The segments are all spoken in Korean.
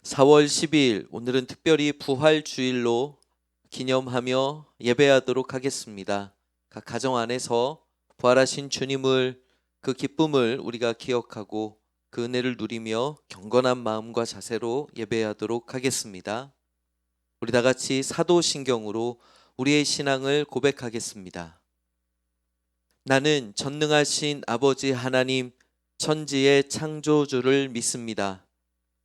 4월 12일 오늘은 특별히 부활주일로 기념하며 예배하도록 하겠습니다. 각 가정 안에서 부활하신 주님을, 그 기쁨을 우리가 기억하고 그 은혜를 누리며 경건한 마음과 자세로 예배하도록 하겠습니다. 우리 다 같이 사도신경으로 우리의 신앙을 고백하겠습니다. 나는 전능하신 아버지 하나님, 천지의 창조주를 믿습니다.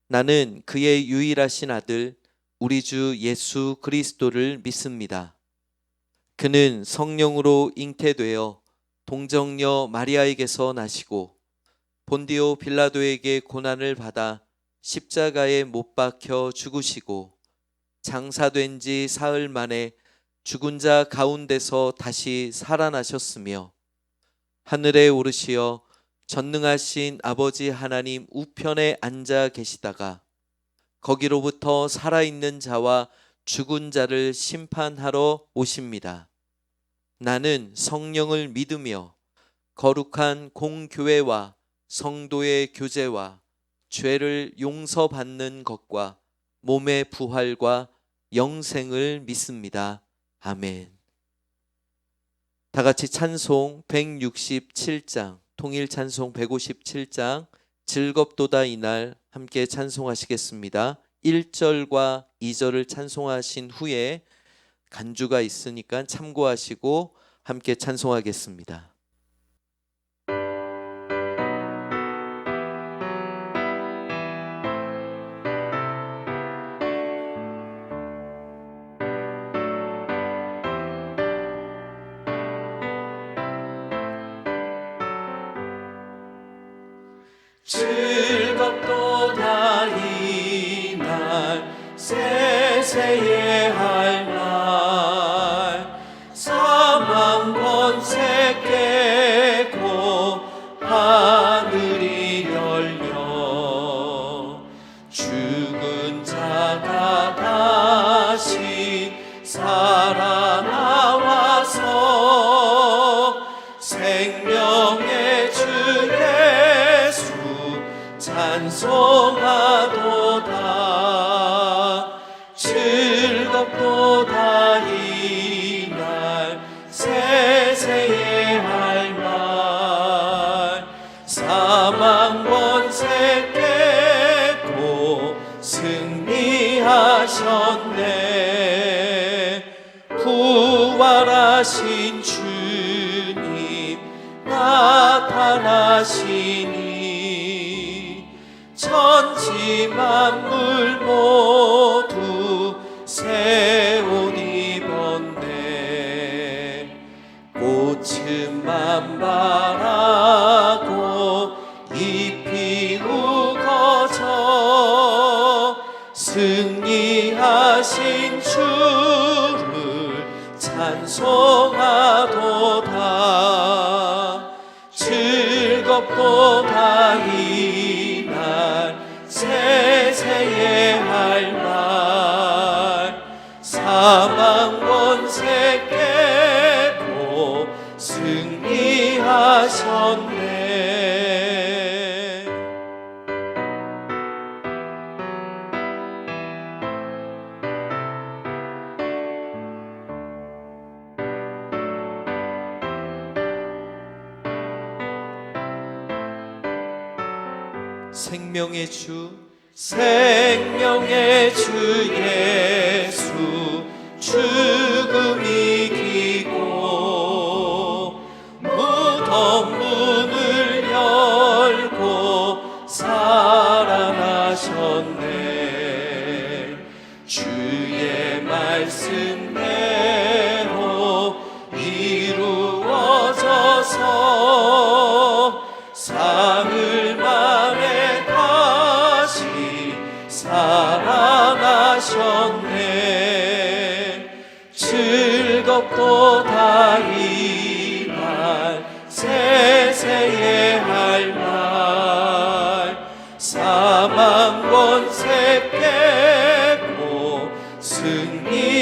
나는 그의 유일하신 아들 우리 주 예수 그리스도를 믿습니다. 그는 성령으로 잉태되어 동정녀 마리아에게서 나시고 본디오 빌라도에게 고난을 받아 십자가에 못 박혀 죽으시고 장사된 지 사흘 만에 죽은 자 가운데서 다시 살아나셨으며 하늘에 오르시어 전능하신 아버지 하나님 우편에 앉아 계시다가 거기로부터 살아있는 자와 죽은 자를 심판하러 오십니다. 나는 성령을 믿으며 거룩한 공교회와 성도의 교제와 죄를 용서받는 것과 몸의 부활과 영생을 믿습니다. 아멘. 다 같이 찬송 167장, 통일 찬송 157장 즐겁도다 이날 함께 찬송하시겠습니다. 1절과 2절을 찬송하신 후에 간주가 있으니까 참고하시고 함께 찬송하겠습니다. 즐겁도다 이날 세세에 할 날 사망 권세 깨고 하늘이 열려 죽은 자가 다시 살아나와서 생명의 주 예수 찬송하도다. 즐겁도다 이날 세세에 할 날 사망 권세 깨고 승리하셨네. 부활하신 주님 나타나시니 천지 만물 모두 새 옷 입었네. 꽃은 만발하고 잎이 우거져 승리하신 주를 찬송하도다. 즐겁도다 이날 세세에 할 날 사망 권세 깨고 승리하셨네. 생명의 주 예수 죽음 이기고 무덤 문을 열고 살아나셨네. 주의 말씀대로 이루어져서 사흘 만에 다시 살아나셨네. 즐겁도다 이날 세세에 할 날 사망 권세 깨고 승리하셨네.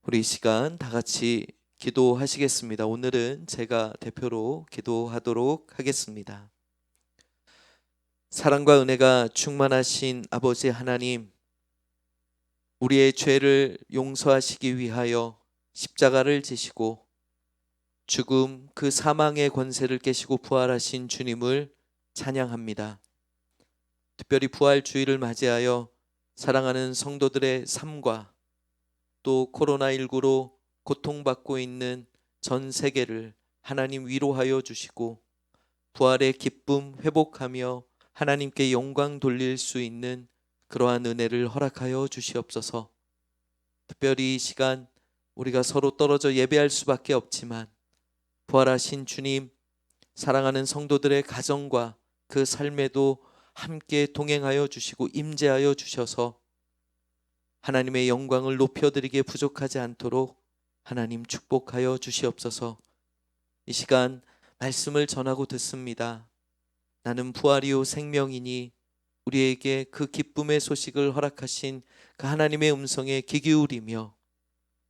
우리 이 시간 다 같이 기도하시겠습니다. 오늘은 제가 대표로 기도하도록 하겠습니다. 사랑과 은혜가 충만하신 아버지 하나님, 우리의 죄를 용서하시기 위하여 십자가를 지시고 죽음 그 사망의 권세를 깨시고 부활하신 주님을 찬양합니다. 특별히 부활 주일을 맞이하여 사랑하는 성도들의 삶과 또 코로나19로 고통받고 있는 전 세계를 하나님 위로하여 주시고 부활의 기쁨 회복하며 하나님께 영광 돌릴 수 있는 그러한 은혜를 허락하여 주시옵소서. 특별히 이 시간 우리가 서로 떨어져 예배할 수밖에 없지만 부활하신 주님, 사랑하는 성도들의 가정과 그 삶에도 함께 동행하여 주시고 임재하여 주셔서 하나님의 영광을 높여드리기에 부족하지 않도록 하나님 축복하여 주시옵소서. 이 시간 말씀을 전하고 듣습니다. 나는 부활이요 생명이니 우리에게 그 기쁨의 소식을 허락하신 그 하나님의 음성에 귀 기울이며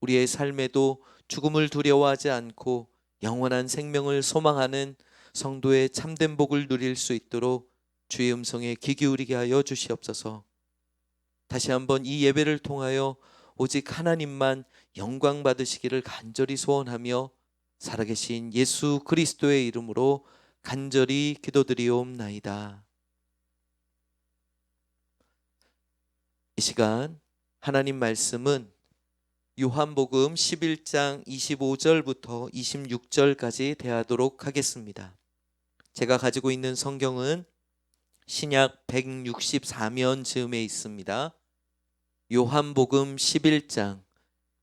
우리의 삶에도 죽음을 두려워하지 않고 영원한 생명을 소망하는 성도의 참된 복을 누릴 수 있도록 주의 음성에 귀 기울이게 하여 주시옵소서. 다시 한번 이 예배를 통하여 오직 하나님만 영광 받으시기를 간절히 소원하며 살아계신 예수 그리스도의 이름으로 간절히 기도드리옵나이다. 이 시간 하나님 말씀은 요한복음 11장 25절부터 26절까지 대하도록 하겠습니다. 제가 가지고 있는 성경은 신약 164면 즈음에 있습니다. 요한복음 11장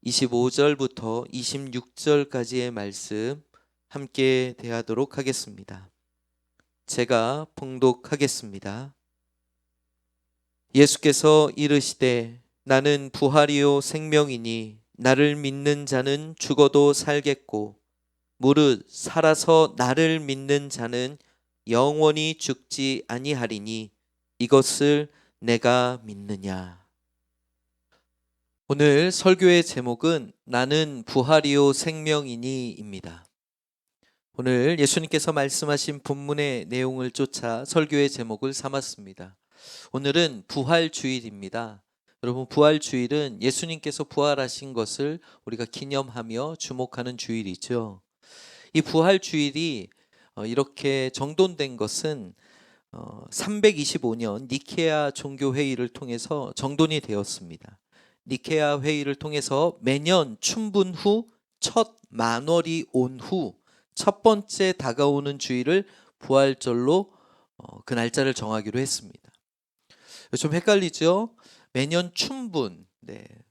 25절부터 26절까지의 말씀 함께 대하도록 하겠습니다. 제가 봉독하겠습니다. 예수께서 이르시되 나는 부활이요 생명이니 나를 믿는 자는 죽어도 살겠고 무릇 살아서 나를 믿는 자는 영원히 죽지 아니하리니 이것을 내가 믿느냐. 오늘 설교의 제목은 나는 부활이요 생명이니입니다. 오늘 예수님께서 말씀하신 본문의 내용을 쫓아 설교의 제목을 삼았습니다. 오늘은 부활주일입니다. 여러분, 부활주일은 예수님께서 부활하신 것을 우리가 기념하며 주목하는 주일이죠. 이 부활주일이 이렇게 정돈된 것은 325년 니케아 종교회의를 통해서 정돈이 되었습니다. 니케아 회의를 통해서 매년 춘분 후 첫 만월이 온 후 첫 번째 다가오는 주일을 부활절로 그 날짜를 정하기로 했습니다. 좀 헷갈리죠? 매년 춘분,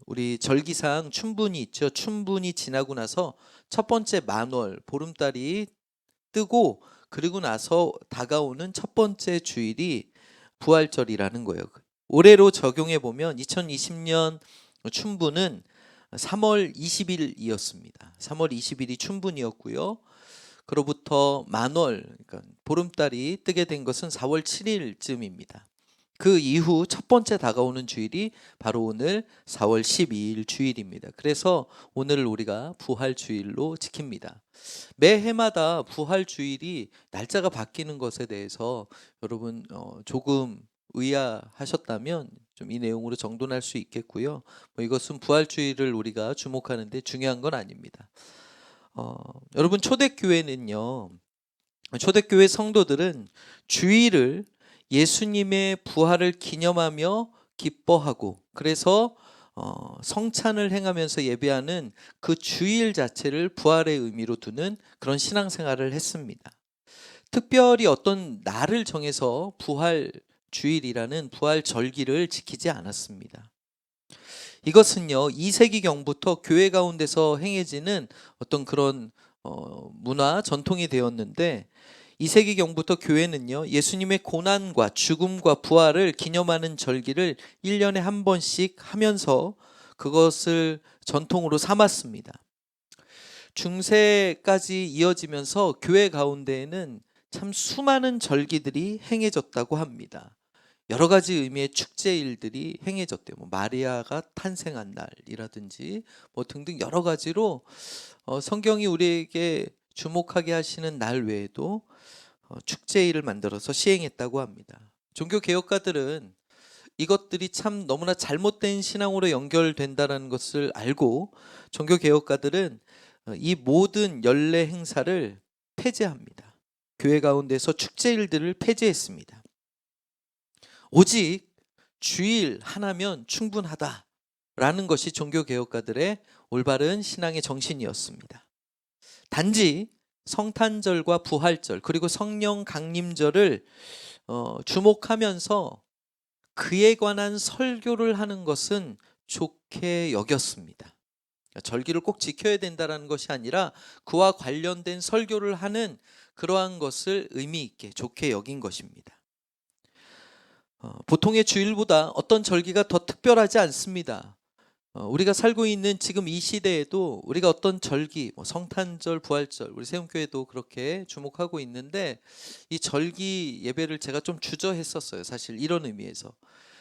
우리 절기상 춘분이 있죠. 춘분이 지나고 나서 첫 번째 만월, 보름달이 뜨고 그리고 나서 다가오는 첫 번째 주일이 부활절이라는 거예요. 올해로 적용해 보면 2020년 춘분은 3월 20일이었습니다. 3월 20일이 춘분이었고요. 그로부터 만월, 그러니까 보름달이 뜨게 된 것은 4월 7일쯤입니다. 그 이후 첫 번째 다가오는 주일이 바로 오늘 4월 12일 주일입니다. 그래서 오늘을 우리가 부활주일로 지킵니다. 매해마다 부활주일이 날짜가 바뀌는 것에 대해서 여러분 조금 의아하셨다면 좀 이 내용으로 정돈할 수 있겠고요. 이것은 부활주일을 우리가 주목하는데 중요한 건 아닙니다. 여러분, 초대교회는요, 초대교회 성도들은 주일을 예수님의 부활을 기념하며 기뻐하고 그래서 성찬을 행하면서 예배하는 그 주일 자체를 부활의 의미로 두는 그런 신앙생활을 했습니다. 특별히 어떤 날을 정해서 부활 주일이라는 부활 절기를 지키지 않았습니다. 이것은요 2세기경부터 교회 가운데서 행해지는 어떤 그런 문화 전통이 되었는데 2세기경부터 교회는요 예수님의 고난과 죽음과 부활을 기념하는 절기를 1년에 한 번씩 하면서 그것을 전통으로 삼았습니다. 중세까지 이어지면서 교회 가운데에는 참 수많은 절기들이 행해졌다고 합니다. 여러 가지 의미의 축제일들이 행해졌대요. 뭐 마리아가 탄생한 날이라든지 뭐 등등 여러 가지로 성경이 우리에게 주목하게 하시는 날 외에도 축제일을 만들어서 시행했다고 합니다. 종교 개혁가들은 이것들이 참 너무나 잘못된 신앙으로 연결된다는 것을 알고 종교 개혁가들은 이 모든 연례 행사를 폐지합니다. 교회 가운데서 축제일들을 폐지했습니다. 오직 주일 하나면 충분하다라는 것이 종교 개혁가들의 올바른 신앙의 정신이었습니다. 단지 성탄절과 부활절 그리고 성령 강림절을 주목하면서 그에 관한 설교를 하는 것은 좋게 여겼습니다. 절기를 꼭 지켜야 된다는 것이 아니라 그와 관련된 설교를 하는 그러한 것을 의미 있게 좋게 여긴 것입니다. 보통의 주일보다 어떤 절기가 더 특별하지 않습니다. 우리가 살고 있는 지금 이 시대에도 우리가 어떤 절기, 성탄절, 부활절, 우리 세움교회도 그렇게 주목하고 있는데 이 절기 예배를 제가 좀 주저했었어요. 사실 이런 의미에서.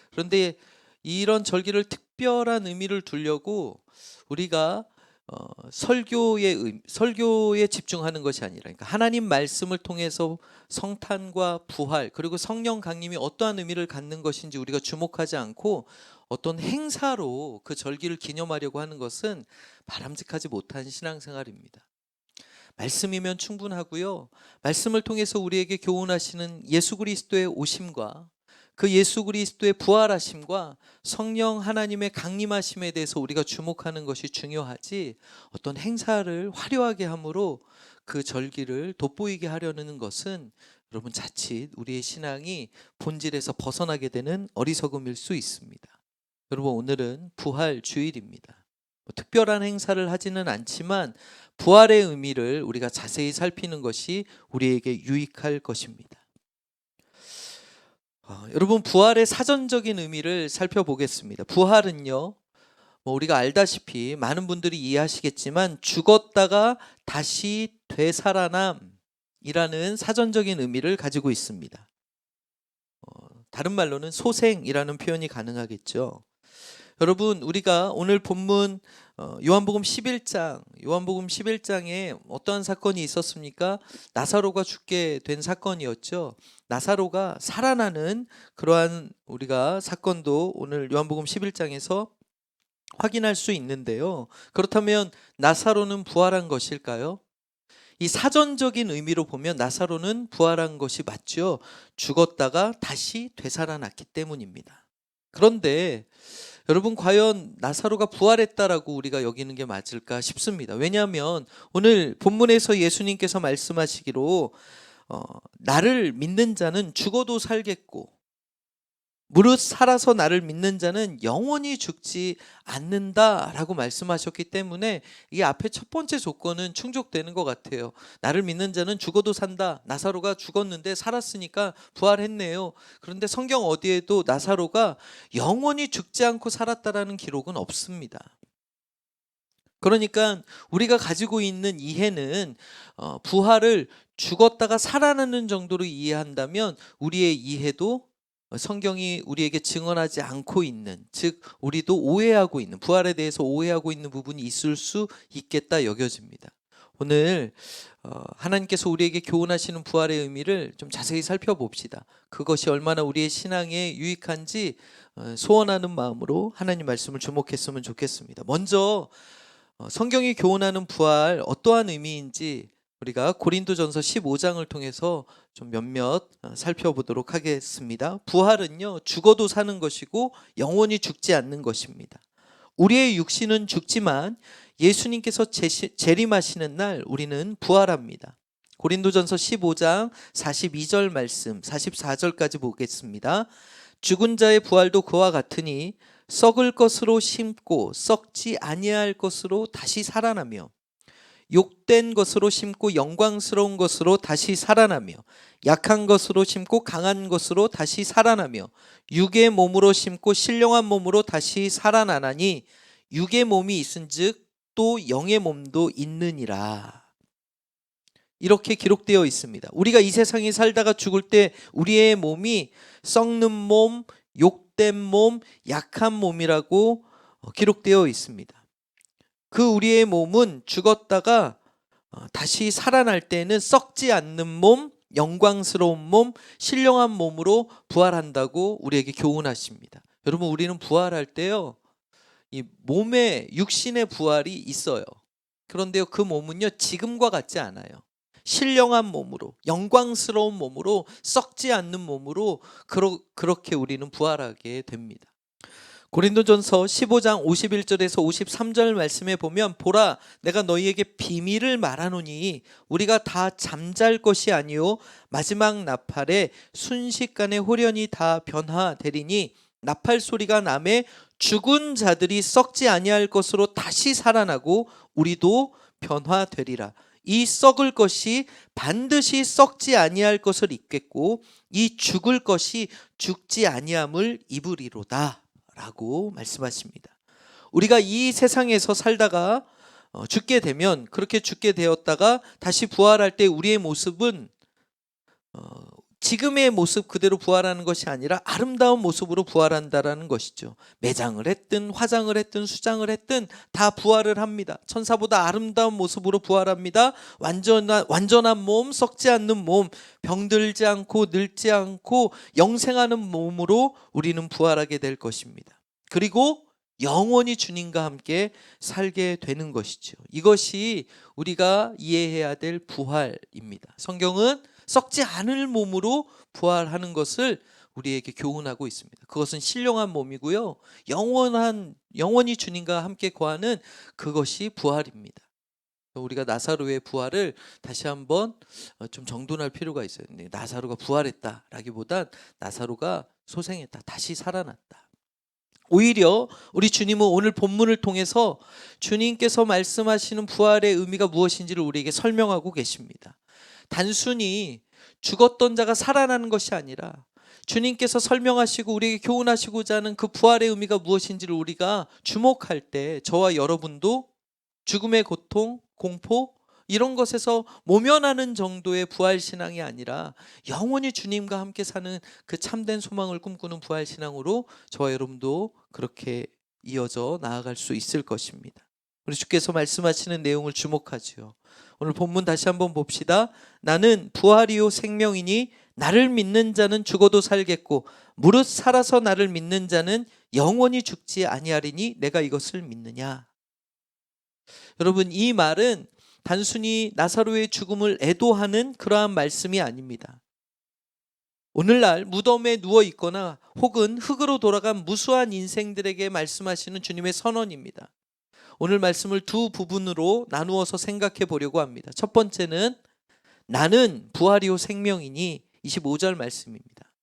그런데 이런 절기를 특별한 의미를 두려고 우리가 설교에 집중하는 것이 아니라, 그러니까 하나님 말씀을 통해서 성탄과 부활 그리고 성령 강림이 어떠한 의미를 갖는 것인지 우리가 주목하지 않고 어떤 행사로 그 절기를 기념하려고 하는 것은 바람직하지 못한 신앙생활입니다. 말씀이면 충분하고요. 말씀을 통해서 우리에게 교훈하시는 예수 그리스도의 오심과 그 예수 그리스도의 부활하심과 성령 하나님의 강림하심에 대해서 우리가 주목하는 것이 중요하지, 어떤 행사를 화려하게 함으로 그 절기를 돋보이게 하려는 것은 여러분 자칫 우리의 신앙이 본질에서 벗어나게 되는 어리석음일 수 있습니다. 여러분, 오늘은 부활 주일입니다. 특별한 행사를 하지는 않지만 부활의 의미를 우리가 자세히 살피는 것이 우리에게 유익할 것입니다. 여러분, 부활의 사전적인 의미를 살펴보겠습니다. 부활은요, 우리가 알다시피 많은 분들이 이해하시겠지만 죽었다가 다시 되살아남이라는 사전적인 의미를 가지고 있습니다. 다른 말로는 소생이라는 표현이 가능하겠죠. 여러분, 우리가 오늘 본문 요한복음 11장에 어떠한 사건이 있었습니까? 나사로가 죽게 된 사건이었죠. 나사로가 살아나는 그러한 우리가 사건도 오늘 요한복음 11장에서 확인할 수 있는데요. 그렇다면 나사로는 부활한 것일까요? 이 사전적인 의미로 보면 나사로는 부활한 것이 맞죠. 죽었다가 다시 되살아났기 때문입니다. 그런데 여러분, 과연 나사로가 부활했다라고 우리가 여기는 게 맞을까 싶습니다. 왜냐하면 오늘 본문에서 예수님께서 말씀하시기로 나를 믿는 자는 죽어도 살겠고 무릇 살아서 나를 믿는 자는 영원히 죽지 않는다라고 말씀하셨기 때문에 이 앞에 첫 번째 조건은 충족되는 것 같아요. 나를 믿는 자는 죽어도 산다. 나사로가 죽었는데 살았으니까 부활했네요. 그런데 성경 어디에도 나사로가 영원히 죽지 않고 살았다라는 기록은 없습니다. 그러니까 우리가 가지고 있는 이해는 부활을 죽었다가 살아나는 정도로 이해한다면 우리의 이해도 성경이 우리에게 증언하지 않고 있는, 즉 우리도 오해하고 있는, 부활에 대해서 오해하고 있는 부분이 있을 수 있겠다 여겨집니다. 오늘 하나님께서 우리에게 교훈하시는 부활의 의미를 좀 자세히 살펴봅시다. 그것이 얼마나 우리의 신앙에 유익한지 소원하는 마음으로 하나님 말씀을 주목했으면 좋겠습니다. 먼저 성경이 교훈하는 부활 어떠한 의미인지 우리가 고린도전서 15장을 통해서 좀 몇몇 살펴보도록 하겠습니다. 부활은요, 죽어도 사는 것이고 영원히 죽지 않는 것입니다. 우리의 육신은 죽지만 예수님께서 재림하시는 날 우리는 부활합니다. 고린도전서 15장 42절 말씀 44절까지 보겠습니다. 죽은 자의 부활도 그와 같으니 썩을 것으로 심고 썩지 아니할 것으로 다시 살아나며 욕된 것으로 심고 영광스러운 것으로 다시 살아나며 약한 것으로 심고 강한 것으로 다시 살아나며 육의 몸으로 심고 신령한 몸으로 다시 살아나나니 육의 몸이 있은즉 또 영의 몸도 있느니라. 이렇게 기록되어 있습니다. 우리가 이 세상에 살다가 죽을 때 우리의 몸이 썩는 몸, 욕된 몸, 약한 몸이라고 기록되어 있습니다. 그 우리의 몸은 죽었다가 다시 살아날 때는 썩지 않는 몸, 영광스러운 몸, 신령한 몸으로 부활한다고 우리에게 교훈하십니다. 여러분, 우리는 부활할 때요, 이 몸의 육신의 부활이 있어요. 그런데요, 그 몸은요 지금과 같지 않아요. 신령한 몸으로, 영광스러운 몸으로, 썩지 않는 몸으로 그렇게 우리는 부활하게 됩니다. 고린도전서 15장 51절에서 53절 말씀에 보면, 보라, 내가 너희에게 비밀을 말하노니 우리가 다 잠잘 것이 아니요 마지막 나팔에 순식간에 홀연히 다 변화되리니, 나팔 소리가 나매 죽은 자들이 썩지 아니할 것으로 다시 살아나고 우리도 변화되리라. 이 썩을 것이 반드시 썩지 아니할 것을 입겠고 이 죽을 것이 죽지 아니함을 입으리로다 라고 말씀하십니다. 우리가 이 세상에서 살다가 죽게 되면, 그렇게 죽게 되었다가 다시 부활할 때 우리의 모습은 지금의 모습 그대로 부활하는 것이 아니라 아름다운 모습으로 부활한다라는 것이죠. 매장을 했든 화장을 했든 수장을 했든 다 부활을 합니다. 천사보다 아름다운 모습으로 부활합니다. 완전한 몸, 썩지 않는 몸, 병들지 않고 늙지 않고 영생하는 몸으로 우리는 부활하게 될 것입니다. 그리고 영원히 주님과 함께 살게 되는 것이죠. 이것이 우리가 이해해야 될 부활입니다. 성경은 썩지 않을 몸으로 부활하는 것을 우리에게 교훈하고 있습니다. 그것은 신령한 몸이고요, 영원히 주님과 함께 거하는 그것이 부활입니다. 우리가 나사로의 부활을 다시 한번 좀 정돈할 필요가 있어요. 나사로가 부활했다라기보단 나사로가 소생했다, 다시 살아났다. 오히려 우리 주님은 오늘 본문을 통해서 주님께서 말씀하시는 부활의 의미가 무엇인지를 우리에게 설명하고 계십니다. 단순히 죽었던 자가 살아나는 것이 아니라 주님께서 설명하시고 우리에게 교훈하시고자 하는 그 부활의 의미가 무엇인지를 우리가 주목할 때, 저와 여러분도 죽음의 고통, 공포 이런 것에서 모면하는 정도의 부활신앙이 아니라 영원히 주님과 함께 사는 그 참된 소망을 꿈꾸는 부활신앙으로 저와 여러분도 그렇게 이어져 나아갈 수 있을 것입니다. 우리 주께서 말씀하시는 내용을 주목하지요. 오늘 본문 다시 한번 봅시다. 나는 부활이요 생명이니 나를 믿는 자는 죽어도 살겠고 무릇 살아서 나를 믿는 자는 영원히 죽지 아니하리니 내가 이것을 믿느냐. 여러분, 이 말은 단순히 나사로의 죽음을 애도하는 그러한 말씀이 아닙니다. 오늘날 무덤에 누워 있거나 혹은 흙으로 돌아간 무수한 인생들에게 말씀하시는 주님의 선언입니다. 오늘 말씀을 두 부분으로 나누어서 생각해 보려고 합니다. 첫 번째는 나는 부활이요 생명이니 25절 말씀입니다.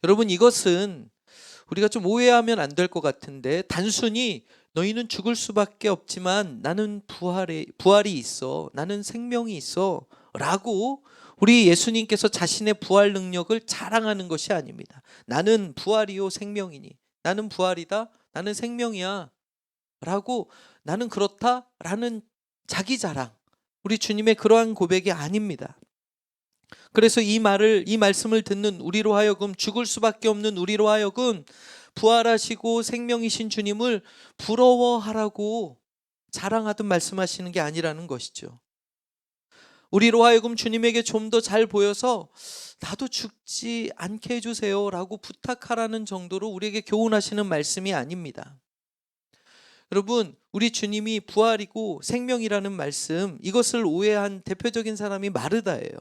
여러분, 이것은 우리가 좀 오해하면 안 될 것 같은데, 단순히 너희는 죽을 수밖에 없지만 나는 부활이 있어, 나는 생명이 있어 라고 우리 예수님께서 자신의 부활 능력을 자랑하는 것이 아닙니다. 나는 부활이요 생명이니, 나는 부활이다, 나는 생명이야 라고, 나는 그렇다 라는 자기 자랑, 우리 주님의 그러한 고백이 아닙니다. 그래서 이 말씀을 듣는 우리로 하여금, 죽을 수밖에 없는 우리로 하여금 부활하시고 생명이신 주님을 부러워하라고 자랑하듯 말씀하시는 게 아니라는 것이죠. 우리로 하여금 주님에게 좀 더 잘 보여서 나도 죽지 않게 해주세요 라고 부탁하라는 정도로 우리에게 교훈하시는 말씀이 아닙니다. 여러분, 우리 주님이 부활이고 생명이라는 말씀, 이것을 오해한 대표적인 사람이 마르다예요.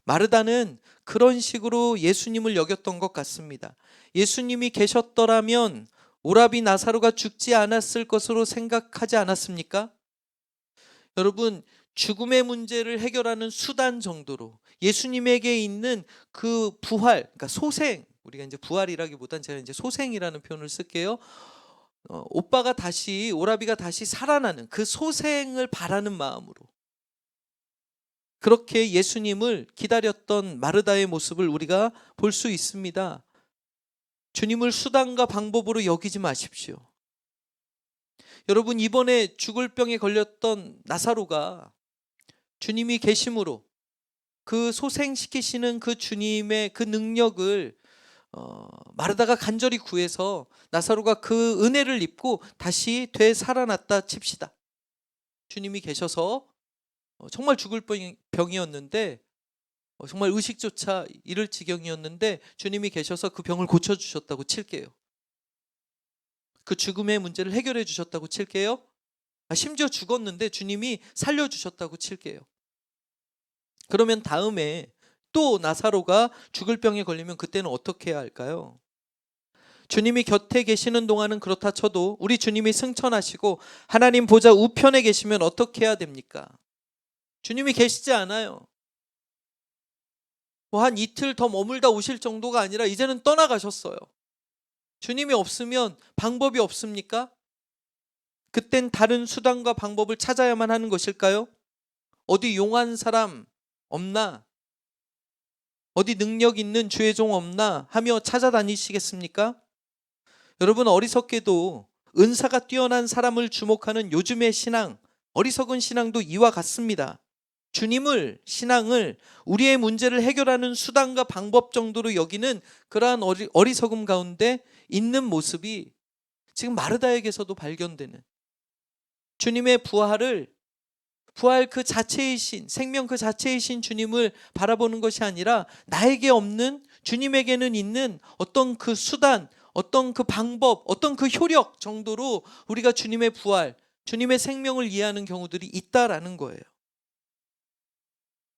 마르다는 그런 식으로 예수님을 여겼던 것 같습니다. 예수님이 계셨더라면 오라비 나사로가 죽지 않았을 것으로 생각하지 않았습니까? 여러분, 죽음의 문제를 해결하는 수단 정도로 예수님에게 있는 그 부활, 그러니까 소생, 우리가 이제 부활이라기보단 제가 이제 소생이라는 표현을 쓸게요. 오라비가 다시 살아나는 그 소생을 바라는 마음으로 그렇게 예수님을 기다렸던 마르다의 모습을 우리가 볼 수 있습니다. 주님을 수단과 방법으로 여기지 마십시오. 여러분, 이번에 죽을 병에 걸렸던 나사로가 주님이 계심으로 그 소생시키시는 그 주님의 그 능력을 마르다가 간절히 구해서 나사로가 그 은혜를 입고 다시 되살아났다 칩시다. 주님이 계셔서 정말 죽을 병이었는데 정말 의식조차 잃을 지경이었는데 주님이 계셔서 그 병을 고쳐주셨다고 칠게요. 그 죽음의 문제를 해결해 주셨다고 칠게요. 심지어 죽었는데 주님이 살려주셨다고 칠게요. 그러면 다음에 또 나사로가 죽을 병에 걸리면 그때는 어떻게 해야 할까요? 주님이 곁에 계시는 동안은 그렇다 쳐도 우리 주님이 승천하시고 하나님 보좌 우편에 계시면 어떻게 해야 됩니까? 주님이 계시지 않아요. 한 이틀 더 머물다 오실 정도가 아니라 이제는 떠나가셨어요. 주님이 없으면 방법이 없습니까? 그땐 다른 수단과 방법을 찾아야만 하는 것일까요? 어디 용한 사람 없나? 어디 능력 있는 주의 종 없나? 하며 찾아다니시겠습니까? 여러분, 어리석게도 은사가 뛰어난 사람을 주목하는 요즘의 신앙, 어리석은 신앙도 이와 같습니다. 주님을, 신앙을 우리의 문제를 해결하는 수단과 방법 정도로 여기는 그러한 어리석음 가운데 있는 모습이 지금 마르다에게서도 발견되는, 주님의 부활 그 자체이신, 생명 그 자체이신 주님을 바라보는 것이 아니라 나에게 없는, 주님에게는 있는 어떤 그 수단, 어떤 그 방법, 어떤 그 효력 정도로 우리가 주님의 부활, 주님의 생명을 이해하는 경우들이 있다라는 거예요.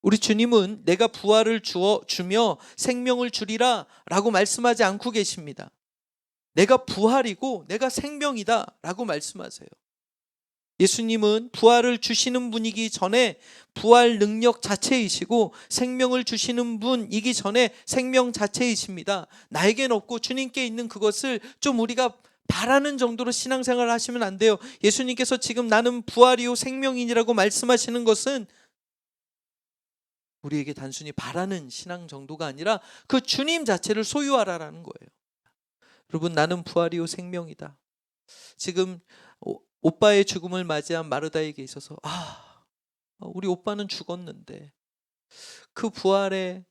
우리 주님은 내가 부활을 주며 생명을 주리라 라고 말씀하지 않고 계십니다. 내가 부활이고 내가 생명이다 라고 말씀하세요. 예수님은 부활을 주시는 분이기 전에 부활 능력 자체이시고 생명을 주시는 분이기 전에 생명 자체이십니다. 나에겐 없고 주님께 있는 그것을 좀 우리가 바라는 정도로 신앙생활을 하시면 안 돼요. 예수님께서 지금 나는 부활이요 생명이니라고 말씀하시는 것은 우리에게 단순히 바라는 신앙 정도가 아니라 그 주님 자체를 소유하라라는 거예요. 여러분, 나는 부활이요 생명이다. 지금 오빠의 죽음을 맞이한 마르다에게 있어서 우리 오빠는 죽었는데 그 부활의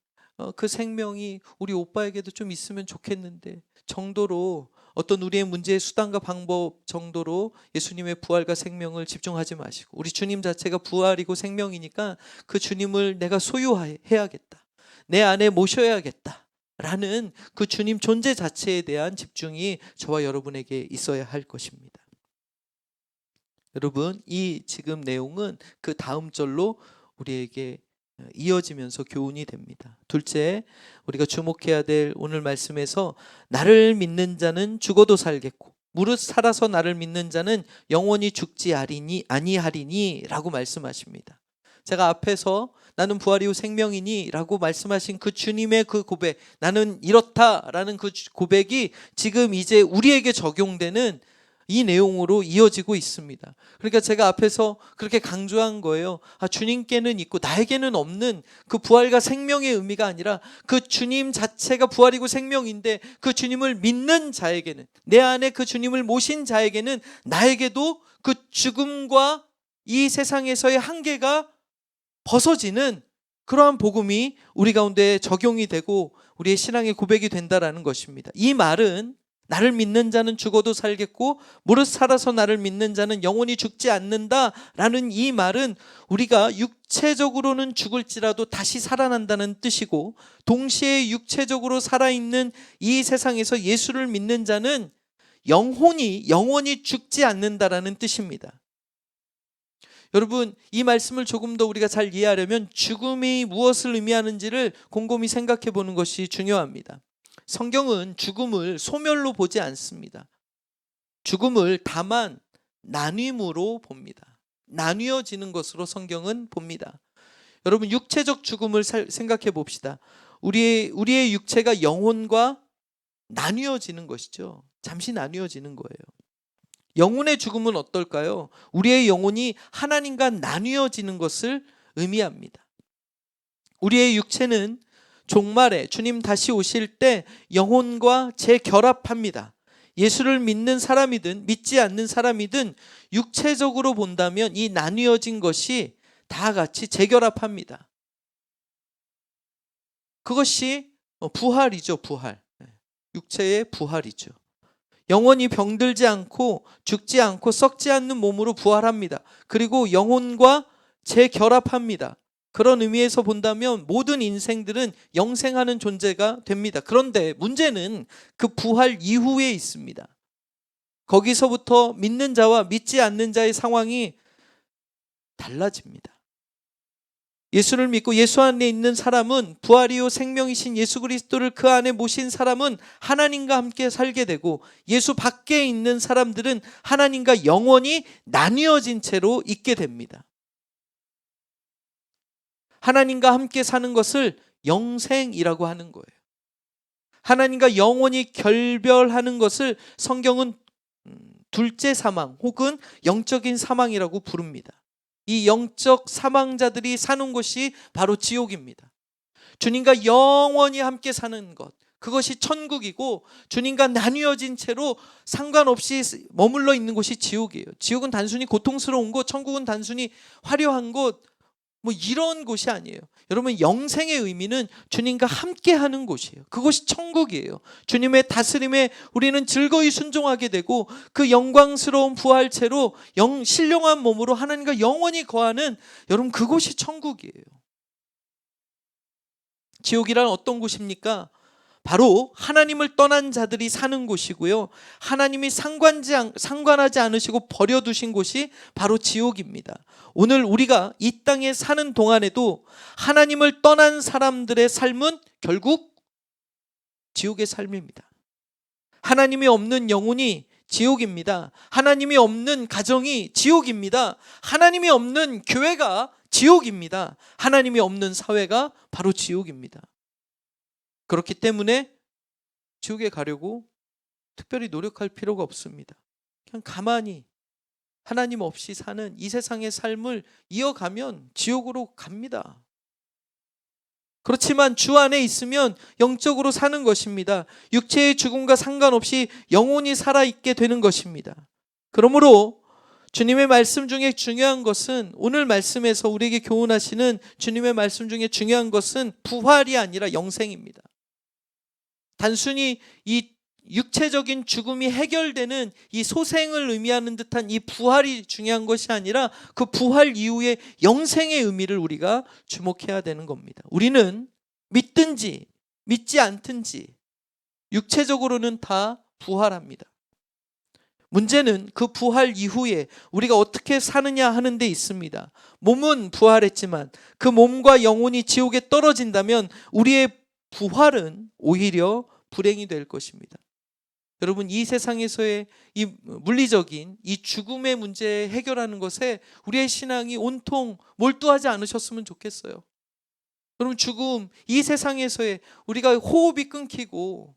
그 생명이 우리 오빠에게도 좀 있으면 좋겠는데 정도로, 어떤 우리의 문제의 수단과 방법 정도로 예수님의 부활과 생명을 집중하지 마시고 우리 주님 자체가 부활이고 생명이니까 그 주님을 내가 소유해야겠다, 내 안에 모셔야겠다 라는 그 주님 존재 자체에 대한 집중이 저와 여러분에게 있어야 할 것입니다. 여러분, 이 지금 내용은 그 다음 절로 우리에게 이어지면서 교훈이 됩니다. 둘째, 우리가 주목해야 될 오늘 말씀에서 나를 믿는 자는 죽어도 살겠고 무릇 살아서 나를 믿는 자는 영원히 죽지 아니하리니 라고 말씀하십니다. 제가 앞에서 나는 부활이요 생명이니 라고 말씀하신 그 주님의 그 고백, 나는 이렇다라는 그 고백이 지금 이제 우리에게 적용되는 이 내용으로 이어지고 있습니다. 그러니까 제가 앞에서 그렇게 강조한 거예요. 주님께는 있고 나에게는 없는 그 부활과 생명의 의미가 아니라 그 주님 자체가 부활이고 생명인데 그 주님을 믿는 자에게는, 내 안에 그 주님을 모신 자에게는 나에게도 그 죽음과 이 세상에서의 한계가 벗어지는 그러한 복음이 우리 가운데 적용이 되고 우리의 신앙의 고백이 된다라는 것입니다. 이 말은 나를 믿는 자는 죽어도 살겠고 무릇 살아서 나를 믿는 자는 영원히 죽지 않는다라는 이 말은 우리가 육체적으로는 죽을지라도 다시 살아난다는 뜻이고, 동시에 육체적으로 살아있는 이 세상에서 예수를 믿는 자는 영원히 죽지 않는다라는 뜻입니다. 여러분, 이 말씀을 조금 더 우리가 잘 이해하려면 죽음이 무엇을 의미하는지를 곰곰이 생각해 보는 것이 중요합니다. 성경은 죽음을 소멸로 보지 않습니다. 죽음을 다만 나뉘므로 봅니다. 나뉘어지는 것으로 성경은 봅니다. 여러분, 육체적 죽음을 생각해 봅시다. 우리의 육체가 영혼과 나뉘어지는 것이죠. 잠시 나뉘어지는 거예요. 영혼의 죽음은 어떨까요? 우리의 영혼이 하나님과 나뉘어지는 것을 의미합니다. 우리의 육체는 종말에 주님 다시 오실 때 영혼과 재결합합니다. 예수를 믿는 사람이든 믿지 않는 사람이든 육체적으로 본다면 이 나뉘어진 것이 다 같이 재결합합니다. 그것이 부활이죠. 부활. 육체의 부활이죠. 영원히 병들지 않고 죽지 않고 썩지 않는 몸으로 부활합니다. 그리고 영혼과 재결합합니다. 그런 의미에서 본다면 모든 인생들은 영생하는 존재가 됩니다. 그런데 문제는 그 부활 이후에 있습니다. 거기서부터 믿는 자와 믿지 않는 자의 상황이 달라집니다. 예수를 믿고 예수 안에 있는 사람은, 부활이요 생명이신 예수 그리스도를 그 안에 모신 사람은 하나님과 함께 살게 되고, 예수 밖에 있는 사람들은 하나님과 영원히 나뉘어진 채로 있게 됩니다. 하나님과 함께 사는 것을 영생이라고 하는 거예요. 하나님과 영원히 결별하는 것을 성경은 둘째 사망 혹은 영적인 사망이라고 부릅니다. 이 영적 사망자들이 사는 곳이 바로 지옥입니다. 주님과 영원히 함께 사는 것, 그것이 천국이고, 주님과 나뉘어진 채로 상관없이 머물러 있는 곳이 지옥이에요. 지옥은 단순히 고통스러운 곳, 천국은 단순히 화려한 곳, 이런 곳이 아니에요. 여러분, 영생의 의미는 주님과 함께 하는 곳이에요. 그곳이 천국이에요. 주님의 다스림에 우리는 즐거이 순종하게 되고, 그 영광스러운 부활체로 신령한 몸으로 하나님과 영원히 거하는, 여러분, 그곳이 천국이에요. 지옥이란 어떤 곳입니까? 바로 하나님을 떠난 자들이 사는 곳이고요, 하나님이 상관하지 않으시고 버려두신 곳이 바로 지옥입니다. 오늘 우리가 이 땅에 사는 동안에도 하나님을 떠난 사람들의 삶은 결국 지옥의 삶입니다. 하나님이 없는 영혼이 지옥입니다. 하나님이 없는 가정이 지옥입니다. 하나님이 없는 교회가 지옥입니다. 하나님이 없는 사회가 바로 지옥입니다. 그렇기 때문에 지옥에 가려고 특별히 노력할 필요가 없습니다. 그냥 가만히 하나님 없이 사는 이 세상의 삶을 이어가면 지옥으로 갑니다. 그렇지만 주 안에 있으면 영적으로 사는 것입니다. 육체의 죽음과 상관없이 영혼이 살아있게 되는 것입니다. 그러므로 주님의 말씀 중에 중요한 것은, 오늘 말씀에서 우리에게 교훈하시는 주님의 말씀 중에 중요한 것은 부활이 아니라 영생입니다. 단순히 이 육체적인 죽음이 해결되는 이 소생을 의미하는 듯한 이 부활이 중요한 것이 아니라, 그 부활 이후의 영생의 의미를 우리가 주목해야 되는 겁니다. 우리는 믿든지 믿지 않든지 육체적으로는 다 부활합니다. 문제는 그 부활 이후에 우리가 어떻게 사느냐 하는 데 있습니다. 몸은 부활했지만 그 몸과 영혼이 지옥에 떨어진다면 우리의 부활은 오히려 불행이 될 것입니다. 여러분, 이 세상에서의 이 물리적인 이 죽음의 문제 해결하는 것에 우리의 신앙이 온통 몰두하지 않으셨으면 좋겠어요. 여러분, 죽음, 이 세상에서의 우리가 호흡이 끊기고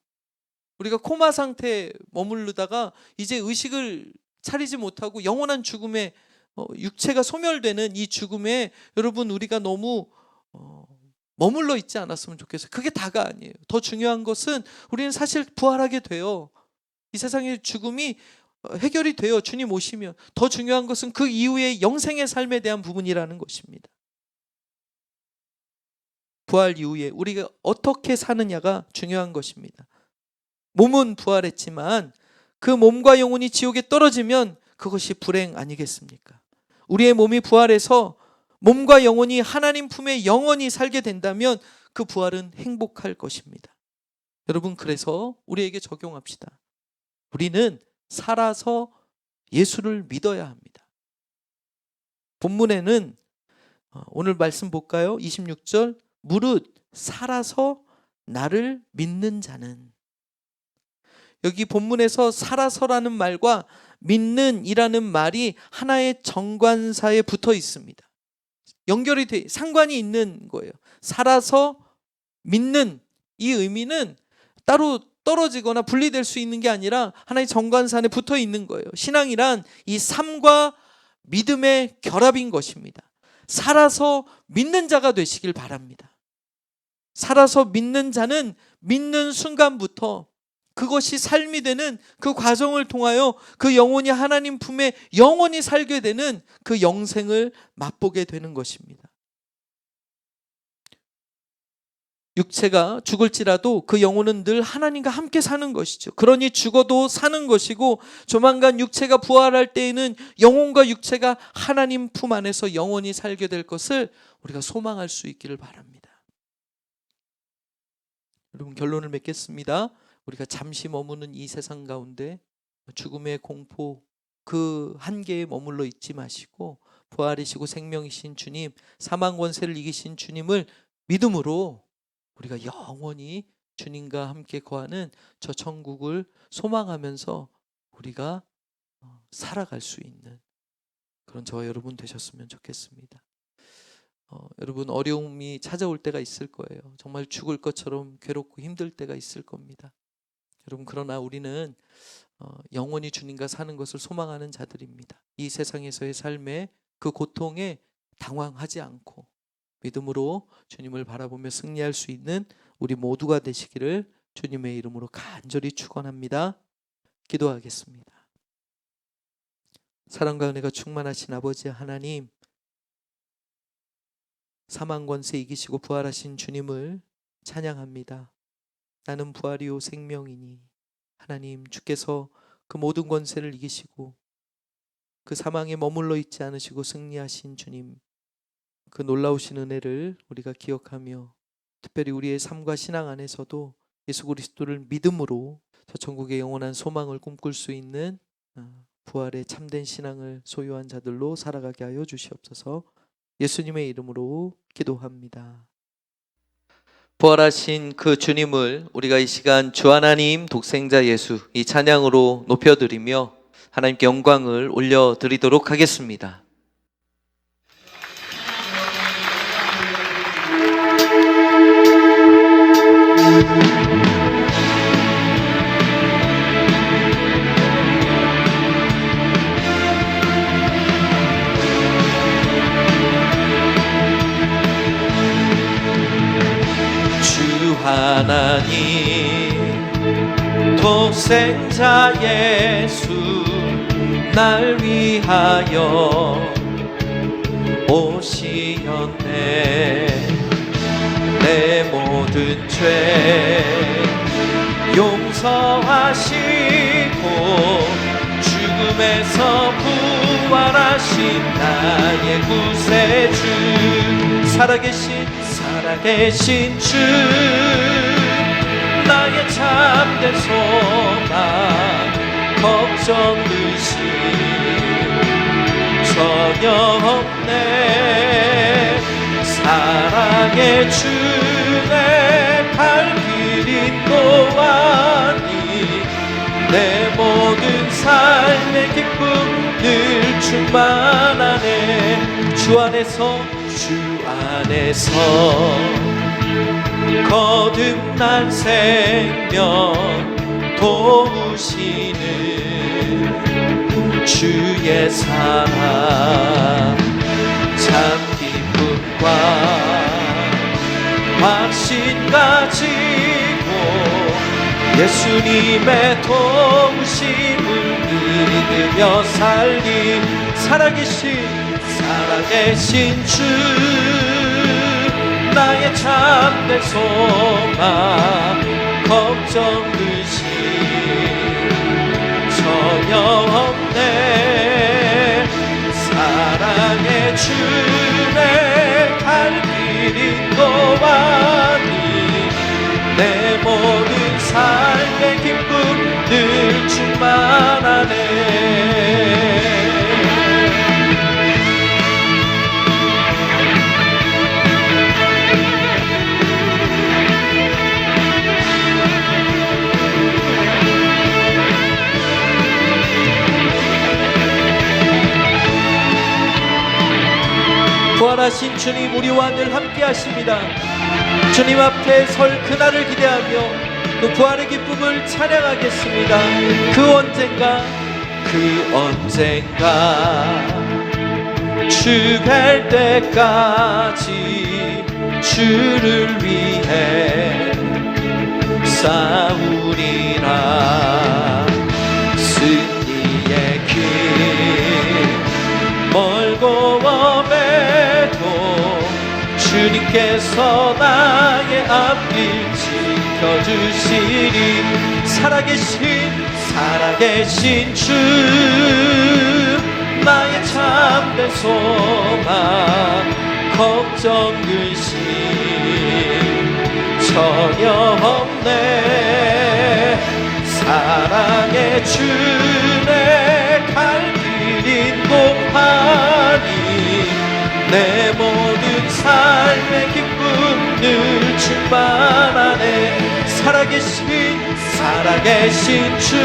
우리가 코마 상태에 머무르다가 이제 의식을 차리지 못하고 영원한 죽음에 육체가 소멸되는 이 죽음에 여러분, 우리가 너무 머물러 있지 않았으면 좋겠어요. 그게 다가 아니에요. 더 중요한 것은 우리는 사실 부활하게 돼요. 이 세상의 죽음이 해결이 돼요. 주님 오시면. 더 중요한 것은 그 이후의 영생의 삶에 대한 부분이라는 것입니다. 부활 이후에 우리가 어떻게 사느냐가 중요한 것입니다. 몸은 부활했지만 그 몸과 영혼이 지옥에 떨어지면 그것이 불행 아니겠습니까? 우리의 몸이 부활해서 몸과 영혼이 하나님 품에 영원히 살게 된다면 그 부활은 행복할 것입니다. 여러분, 그래서 우리에게 적용합시다. 우리는 살아서 예수를 믿어야 합니다. 본문에는 오늘 말씀 볼까요? 26절, 무릇 살아서 나를 믿는 자는. 여기 본문에서 살아서라는 말과 믿는이라는 말이 하나의 정관사에 붙어 있습니다. 연결이 돼, 상관이 있는 거예요. 살아서 믿는, 이 의미는 따로 떨어지거나 분리될 수 있는 게 아니라 하나의 정관산에 붙어 있는 거예요. 신앙이란 이 삶과 믿음의 결합인 것입니다. 살아서 믿는 자가 되시길 바랍니다. 살아서 믿는 자는 믿는 순간부터 그것이 삶이 되는 그 과정을 통하여 그 영혼이 하나님 품에 영원히 살게 되는 그 영생을 맛보게 되는 것입니다. 육체가 죽을지라도 그 영혼은 늘 하나님과 함께 사는 것이죠. 그러니 죽어도 사는 것이고 조만간 육체가 부활할 때에는 영혼과 육체가 하나님 품 안에서 영원히 살게 될 것을 우리가 소망할 수 있기를 바랍니다. 여러분, 결론을 맺겠습니다. 우리가 잠시 머무는 이 세상 가운데 죽음의 공포 그 한계에 머물러 있지 마시고 부활이시고 생명이신 주님, 사망 권세를 이기신 주님을 믿음으로 우리가 영원히 주님과 함께 거하는 저 천국을 소망하면서 우리가 살아갈 수 있는 그런 저와 여러분 되셨으면 좋겠습니다. 여러분, 어려움이 찾아올 때가 있을 거예요. 정말 죽을 것처럼 괴롭고 힘들 때가 있을 겁니다. 여러분, 그러나 우리는 영원히 주님과 사는 것을 소망하는 자들입니다. 이 세상에서의 삶에 그 고통에 당황하지 않고 믿음으로 주님을 바라보며 승리할 수 있는 우리 모두가 되시기를 주님의 이름으로 간절히 축원합니다. 기도하겠습니다. 사랑과 은혜가 충만하신 아버지 하나님, 사망 권세 이기시고 부활하신 주님을 찬양합니다. 나는 부활이요 생명이니, 하나님 주께서 그 모든 권세를 이기시고 그 사망에 머물러 있지 않으시고 승리하신 주님, 그 놀라우신 은혜를 우리가 기억하며 특별히 우리의 삶과 신앙 안에서도 예수 그리스도를 믿음으로 저 천국의 영원한 소망을 꿈꿀 수 있는 부활의 참된 신앙을 소유한 자들로 살아가게 하여 주시옵소서. 예수님의 이름으로 기도합니다. 부활하신 그 주님을 우리가 이 시간 주 하나님 독생자 예수 이 찬양으로 높여드리며 하나님께 영광을 올려드리도록 하겠습니다. 주 하나님 독생자 예수 날 위하여 오시었네. 내 모든 죄 용서하시고 죽음에서 부활하신 나의 구세주, 살아계신 주, 나의 참된 소망, 걱정 의심 전혀 없네. 사랑의 주내 갈 길 인도하니 내 모든 삶의 기쁨 늘 충만하네. 주 안에서 거듭난 생명 도우시는 주의 사랑, 참 기쁨과 확신 가지고 예수님의 도우심을 믿으며 살기, 살아계신 주, 나의 참된 소망, 걱정 의심 전혀 없네. 사랑의 주내 갈 길 인도하니 내 모든 삶의 기쁨 늘 충만하네. 부활하신 주님, 우리와 늘 함께 하십니다. 주님 앞에 설 그날을 기대하며 그 부활의 기쁨을 찬양하겠습니다. 그 언젠가 주 뵐 때까지 주를 위해 싸우리라. 승리의 길 멀고 엄해도 주 주님께서 나의 앞길 지켜주시리. 살아계신 주 나의 참된 소망 걱정 근심 전혀 없네. 사랑의 주내 갈 길 인도하니 내 모든 삶의 기쁨 늘 충만하네. 살아계신 주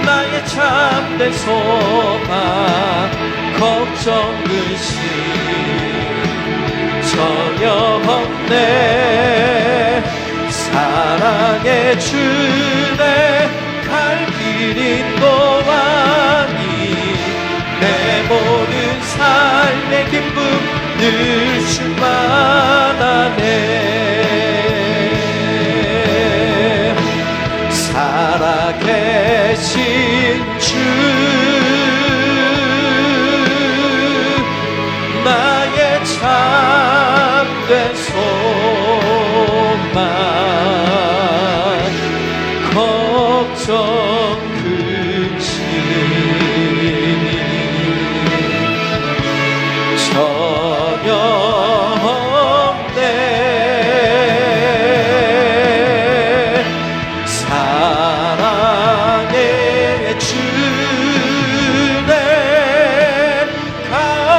나의 참된 소망 걱정 근심 전혀 없네. 사랑의 주내 갈 길 인도하니 내 모든 삶의 기쁨 늘 충만하네. 살아계신 주 나의 참된 소망 걱정 근심 전혀 없네. 사랑의 주내 갈 길 인도하니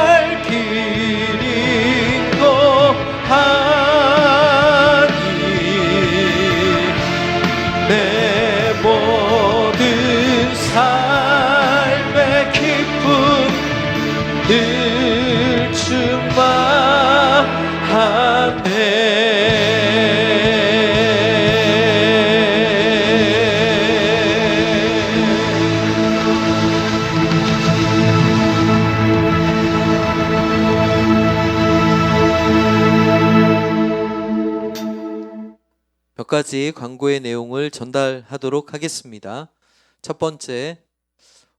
내 모든 삶의 기쁨 늘 몇 가지 광고의 내용을 전달하도록 하겠습니다. 첫 번째,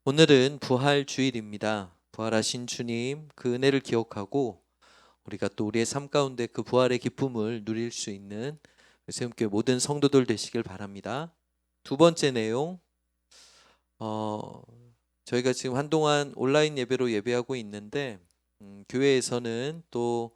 오늘은 부활 주일입니다. 부활하신 주님 그 은혜를 기억하고 우리가 또 우리의 삶 가운데 그 부활의 기쁨을 누릴 수 있는 세움교회 모든 성도들 되시길 바랍니다. 두 번째 내용, 저희가 지금 한동안 온라인 예배로 예배하고 있는데 교회에서는 또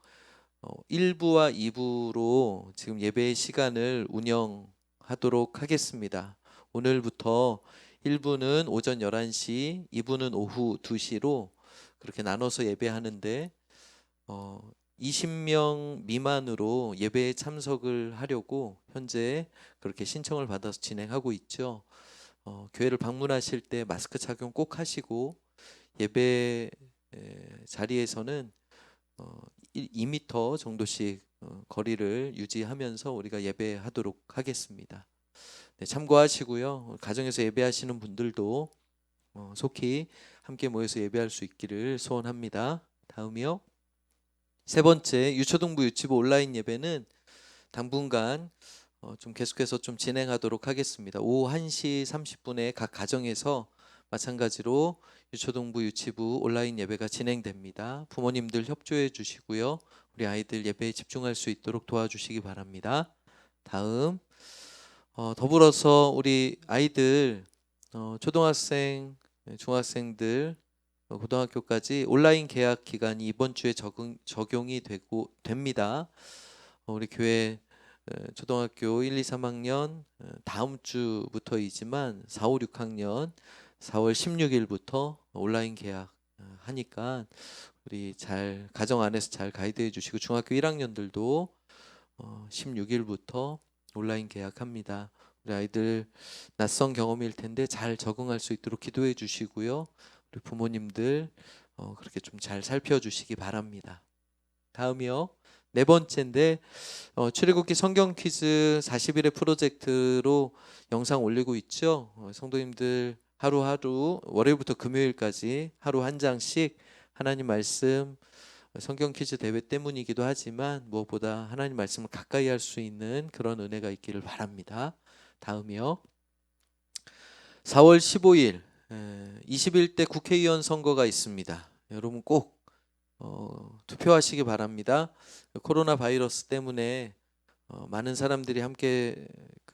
1부와 2부로 지금 예배의 시간을 운영하도록 하겠습니다. 오늘부터 1부는 오전 11시, 2부는 오후 2시로 그렇게 나눠서 예배하는데 20명 미만으로 예배에 참석을 하려고 현재 그렇게 신청을 받아서 진행하고 있죠. 교회를 방문하실 때 마스크 착용 꼭 하시고 예배 자리에서는 2m 정도씩 거리를 유지하면서 우리가 예배하도록 하겠습니다. 네, 참고하시고요. 가정에서 예배하시는 분들도 속히 함께 모여서 예배할 수 있기를 소원합니다. 다음이요. 세 번째, 유초등부 유치부 온라인 예배는 당분간 좀 계속해서 좀 진행하도록 하겠습니다. 오후 1시 30분에 각 가정에서 마찬가지로 유초등부 유치부 온라인 예배가 진행됩니다. 부모님들 협조해 주시고요. 우리 아이들 예배에 집중할 수 있도록 도와주시기 바랍니다. 다음, 더불어서 우리 아이들 초등학생, 중학생들, 고등학교까지 온라인 개학 기간이 이번 주에 적용이 됩니다. 우리 교회 초등학교 1, 2, 3학년 다음 주부터이지만 4, 5, 6학년 4월 16일부터 온라인 개학 하니까 우리 잘 가정 안에서 잘 가이드해 주시고 중학교 1학년들도 16일부터 온라인 개학합니다. 우리 아이들 낯선 경험일 텐데 잘 적응할 수 있도록 기도해 주시고요. 우리 부모님들 그렇게 좀 잘 살펴주시기 바랍니다. 다음이요. 네 번째인데 출애굽기 성경 퀴즈 40일의 프로젝트로 영상 올리고 있죠. 성도님들 하루하루 월요일부터 금요일까지 하루 한 장씩 하나님 말씀 성경 퀴즈 대회 때문이기도 하지만 무엇보다 하나님 말씀을 가까이 할 수 있는 그런 은혜가 있기를 바랍니다. 다음이요. 4월 15일 21대 국회의원 선거가 있습니다. 여러분 꼭 투표하시기 바랍니다. 코로나 바이러스 때문에 많은 사람들이 함께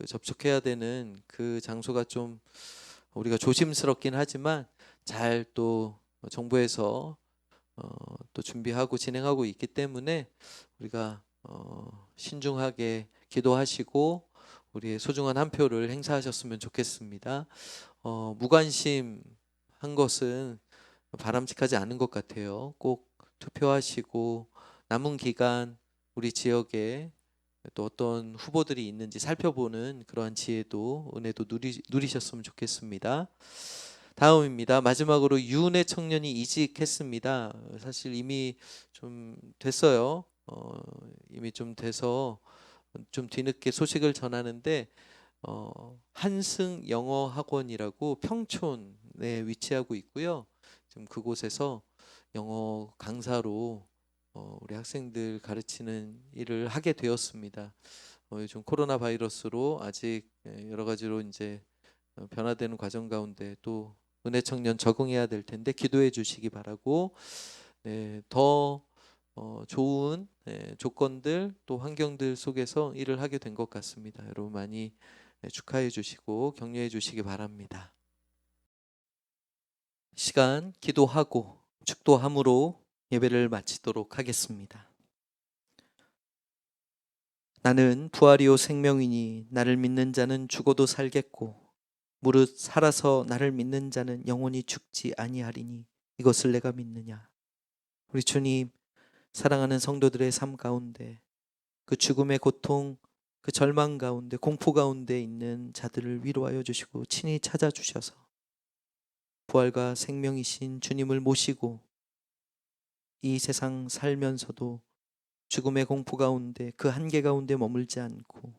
접촉해야 되는 그 장소가 좀 우리가 조심스럽긴 하지만 잘 또 정부에서 또 준비하고 진행하고 있기 때문에 우리가 신중하게 기도하시고 우리의 소중한 한 표를 행사하셨으면 좋겠습니다. 무관심한 것은 바람직하지 않은 것 같아요. 꼭 투표하시고 남은 기간 우리 지역에 또 어떤 후보들이 있는지 살펴보는 그러한 지혜도 은혜도 누리셨으면 좋겠습니다. 다음입니다. 마지막으로 유은혜 청년이 이직했습니다. 사실 이미 좀 됐어요. 이미 좀 돼서 좀 뒤늦게 소식을 전하는데 한승 영어 학원이라고 평촌에 위치하고 있고요. 지금 그곳에서 영어 강사로 우리 학생들 가르치는 일을 하게 되었습니다. 요즘 코로나 바이러스로 아직 여러 가지로 이제 변화되는 과정 가운데 또 은혜 청년 적응해야 될 텐데 기도해 주시기 바라고, 더 좋은 조건들 또 환경들 속에서 일을 하게 된 것 같습니다. 여러분 많이 축하해 주시고 격려해 주시기 바랍니다. 시간 기도하고 축도함으로 예배를 마치도록 하겠습니다. 나는 부활이요 생명이니 나를 믿는 자는 죽어도 살겠고 무릇 살아서 나를 믿는 자는 영원히 죽지 아니하리니 이것을 내가 믿느냐. 우리 주님, 사랑하는 성도들의 삶 가운데 그 죽음의 고통, 그 절망 가운데 공포 가운데 있는 자들을 위로하여 주시고 친히 찾아주셔서 부활과 생명이신 주님을 모시고 이 세상 살면서도 죽음의 공포 가운데 그 한계 가운데 머물지 않고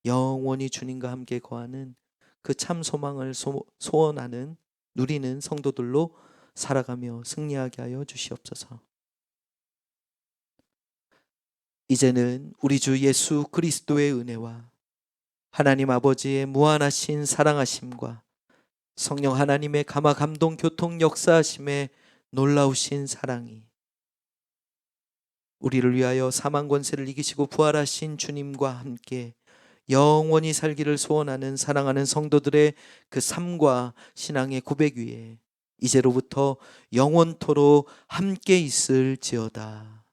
영원히 주님과 함께 거하는 그 참 소망을 소원하는 누리는 성도들로 살아가며 승리하게 하여 주시옵소서. 이제는 우리 주 예수 그리스도의 은혜와 하나님 아버지의 무한하신 사랑하심과 성령 하나님의 감화 감동 교통 역사하심의 놀라우신 사랑이 우리를 위하여 사망 권세를 이기시고 부활하신 주님과 함께 영원히 살기를 소원하는 사랑하는 성도들의 그 삶과 신앙의 고백 위에 이제로부터 영원토록 함께 있을지어다.